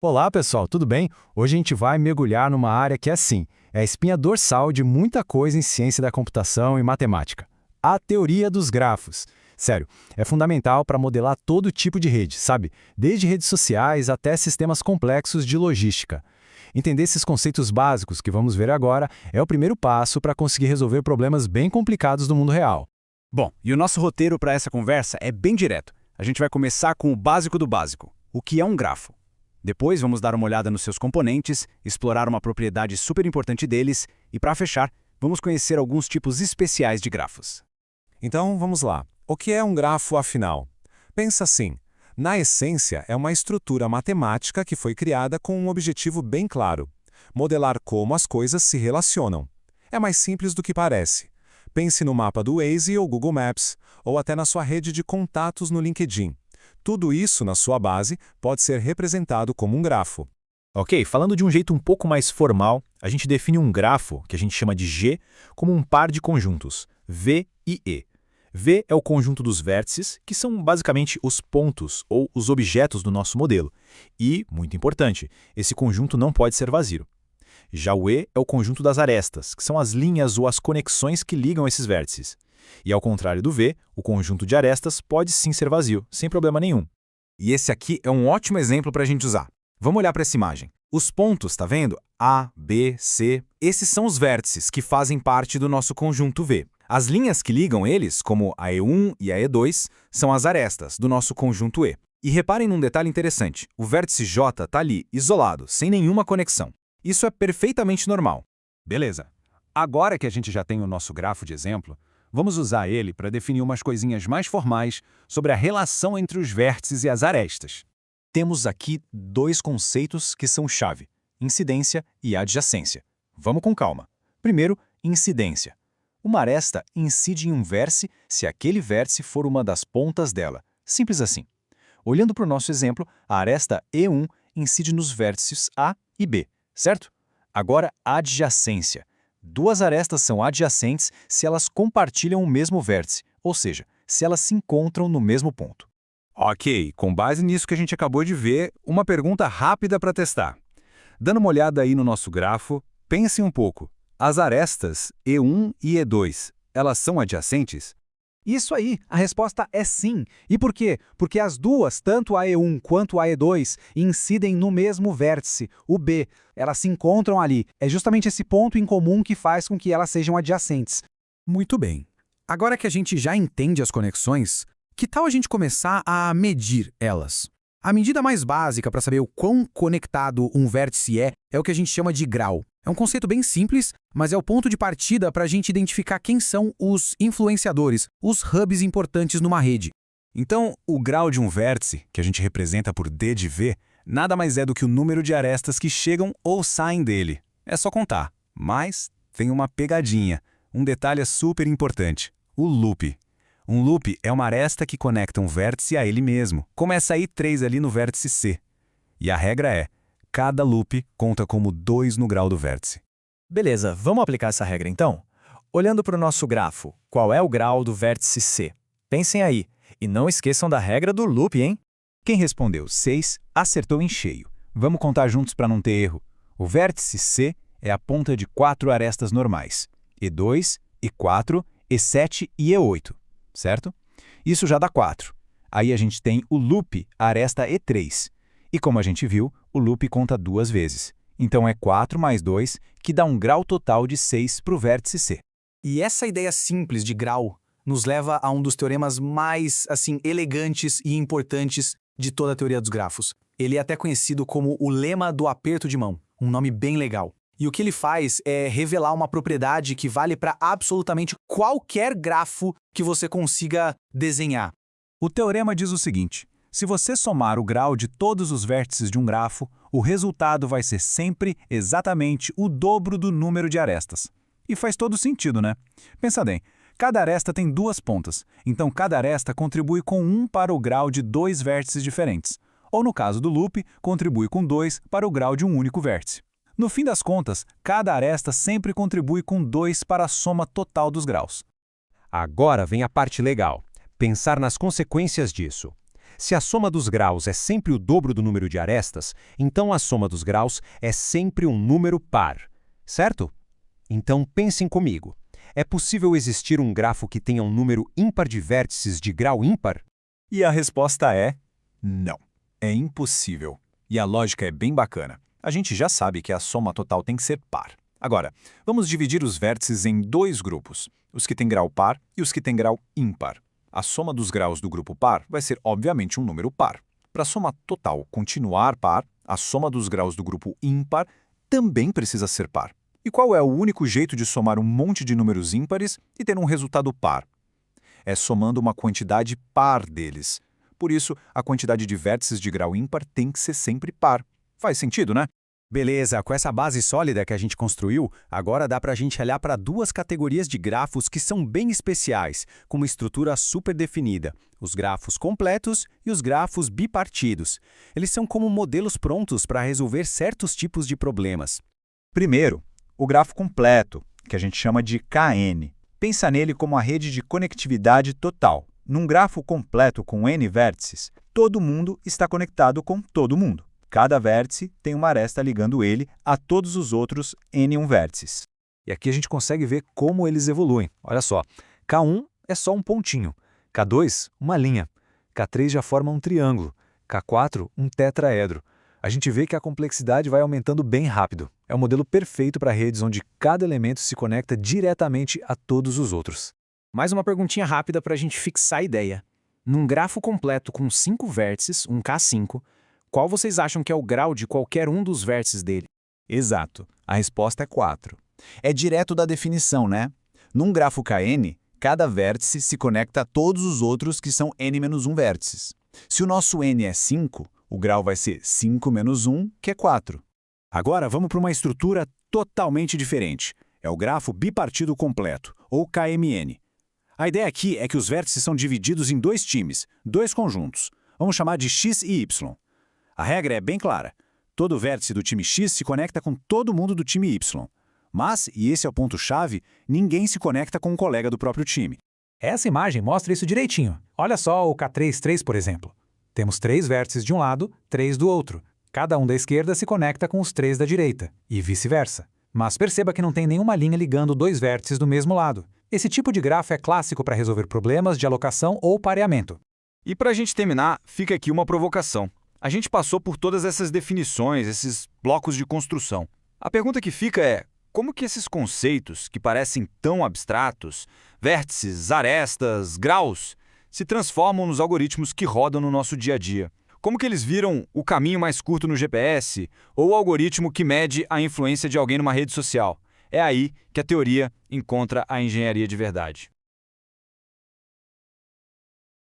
Olá, pessoal, tudo bem? Hoje a gente vai mergulhar numa área que é a espinha dorsal de muita coisa em ciência da computação e matemática. A teoria dos grafos. Sério, é fundamental para modelar todo tipo de rede, sabe? Desde redes sociais até sistemas complexos de logística. Entender esses conceitos básicos que vamos ver agora é o primeiro passo para conseguir resolver problemas bem complicados do mundo real. Bom, e o nosso roteiro para essa conversa é bem direto. A gente vai começar com o básico do básico, o que é um grafo. Depois vamos dar uma olhada nos seus componentes, explorar uma propriedade super importante deles e, para fechar, vamos conhecer alguns tipos especiais de grafos. Então, vamos lá. O que é um grafo, afinal? Pensa assim. Na essência, é uma estrutura matemática que foi criada com um objetivo bem claro: modelar como as coisas se relacionam. É mais simples do que parece. Pense no mapa do Waze ou Google Maps, ou até na sua rede de contatos no LinkedIn. Tudo isso, na sua base, pode ser representado como um grafo. Ok, falando de um jeito um pouco mais formal, a gente define um grafo, que a gente chama de G, como um par de conjuntos, V e E. V é o conjunto dos vértices, que são basicamente os pontos ou os objetos do nosso modelo. E, muito importante, esse conjunto não pode ser vazio. Já o E é o conjunto das arestas, que são as linhas ou as conexões que ligam esses vértices. E ao contrário do V, o conjunto de arestas pode sim ser vazio, sem problema nenhum. E esse aqui é um ótimo exemplo para a gente usar. Vamos olhar para essa imagem. Os pontos, tá vendo? A, B, C, esses são os vértices que fazem parte do nosso conjunto V. As linhas que ligam eles, como a E1 e a E2, são as arestas do nosso conjunto E. E reparem num detalhe interessante. O vértice J está ali, isolado, sem nenhuma conexão. Isso é perfeitamente normal. Beleza. Agora que a gente já tem o nosso grafo de exemplo, vamos usar ele para definir umas coisinhas mais formais sobre a relação entre os vértices e as arestas. Temos aqui dois conceitos que são chave: incidência e adjacência. Vamos com calma. Primeiro, incidência. Uma aresta incide em um vértice se aquele vértice for uma das pontas dela. Simples assim. Olhando para o nosso exemplo, a aresta E1 incide nos vértices A e B, certo? Agora, adjacência. Duas arestas são adjacentes se elas compartilham o mesmo vértice, ou seja, se elas se encontram no mesmo ponto. Ok, com base nisso que a gente acabou de ver, uma pergunta rápida para testar. Dando uma olhada aí no nosso grafo, pense um pouco. As arestas E1 e E2, elas são adjacentes? Isso aí, a resposta é sim. E por quê? Porque as duas, tanto a E1 quanto a E2, incidem no mesmo vértice, o B. Elas se encontram ali. É justamente esse ponto em comum que faz com que elas sejam adjacentes. Muito bem. Agora que a gente já entende as conexões, que tal a gente começar a medir elas? A medida mais básica para saber o quão conectado um vértice é o que a gente chama de grau. É um conceito bem simples, mas é o ponto de partida para a gente identificar quem são os influenciadores, os hubs importantes numa rede. Então, o grau de um vértice, que a gente representa por D de V, nada mais é do que o número de arestas que chegam ou saem dele. É só contar. Mas tem uma pegadinha. Um detalhe super importante: o loop. Um loop é uma aresta que conecta um vértice a ele mesmo, como essa I3 ali no vértice C. E a regra é: cada loop conta como 2 no grau do vértice. Beleza, vamos aplicar essa regra então? Olhando para o nosso grafo, qual é o grau do vértice C? Pensem aí, e não esqueçam da regra do loop, hein? Quem respondeu 6 acertou em cheio. Vamos contar juntos para não ter erro. O vértice C é a ponta de 4 arestas normais: E2, E4, E7 e E8, certo? Isso já dá 4. Aí a gente tem o loop, a aresta E3. E como a gente viu, o loop conta 2 vezes. Então é 4 mais 2, que dá um grau total de 6 para o vértice C. E essa ideia simples de grau nos leva a um dos teoremas mais, elegantes e importantes de toda a teoria dos grafos. Ele é até conhecido como o lema do aperto de mão, um nome bem legal. E o que ele faz é revelar uma propriedade que vale para absolutamente qualquer grafo que você consiga desenhar. O teorema diz o seguinte: se você somar o grau de todos os vértices de um grafo, o resultado vai ser sempre exatamente o dobro do número de arestas. E faz todo sentido, né? Pensa bem, cada aresta tem 2 pontas, então cada aresta contribui com 1 para o grau de 2 vértices diferentes. Ou no caso do loop, contribui com 2 para o grau de um único vértice. No fim das contas, cada aresta sempre contribui com 2 para a soma total dos graus. Agora vem a parte legal: pensar nas consequências disso. Se a soma dos graus é sempre o dobro do número de arestas, então a soma dos graus é sempre um número par, certo? Então pensem comigo. É possível existir um grafo que tenha um número ímpar de vértices de grau ímpar? E a resposta é não. É impossível. E a lógica é bem bacana. A gente já sabe que a soma total tem que ser par. Agora, vamos dividir os vértices em dois grupos, os que têm grau par e os que têm grau ímpar. A soma dos graus do grupo par vai ser, obviamente, um número par. Para a soma total continuar par, a soma dos graus do grupo ímpar também precisa ser par. E qual é o único jeito de somar um monte de números ímpares e ter um resultado par? É somando uma quantidade par deles. Por isso, a quantidade de vértices de grau ímpar tem que ser sempre par. Faz sentido, né? Beleza, com essa base sólida que a gente construiu, agora dá para a gente olhar para duas categorias de grafos que são bem especiais, com uma estrutura super definida: os grafos completos e os grafos bipartidos. Eles são como modelos prontos para resolver certos tipos de problemas. Primeiro, o grafo completo, que a gente chama de KN. Pensa nele como a rede de conectividade total. Num grafo completo com N vértices, todo mundo está conectado com todo mundo. Cada vértice tem uma aresta ligando ele a todos os outros N1 vértices. E aqui a gente consegue ver como eles evoluem. Olha só, K1 é só um pontinho, K2 uma linha, K3 já forma um triângulo, K4 um tetraedro. A gente vê que a complexidade vai aumentando bem rápido. É o modelo perfeito para redes onde cada elemento se conecta diretamente a todos os outros. Mais uma perguntinha rápida para a gente fixar a ideia. Num grafo completo com 5 vértices, um K5, qual vocês acham que é o grau de qualquer um dos vértices dele? Exato. A resposta é 4. É direto da definição, né? Num grafo KN, cada vértice se conecta a todos os outros que são n-1 vértices. Se o nosso n é 5, o grau vai ser 5 menos 1, que é 4. Agora vamos para uma estrutura totalmente diferente. É o grafo bipartido completo, ou KMN. A ideia aqui é que os vértices são divididos em dois times, dois conjuntos. Vamos chamar de X e Y. A regra é bem clara. Todo vértice do time X se conecta com todo mundo do time Y. Mas, e esse é o ponto-chave, ninguém se conecta com um colega do próprio time. Essa imagem mostra isso direitinho. Olha só o K3, por exemplo. Temos 3 vértices de um lado, 3 do outro. Cada um da esquerda se conecta com os 3 da direita, e vice-versa. Mas perceba que não tem nenhuma linha ligando 2 vértices do mesmo lado. Esse tipo de grafo é clássico para resolver problemas de alocação ou pareamento. E para a gente terminar, fica aqui uma provocação. A gente passou por todas essas definições, esses blocos de construção. A pergunta que fica é: como que esses conceitos, que parecem tão abstratos, vértices, arestas, graus, se transformam nos algoritmos que rodam no nosso dia a dia? Como que eles viram o caminho mais curto no GPS ou o algoritmo que mede a influência de alguém numa rede social? É aí que a teoria encontra a engenharia de verdade.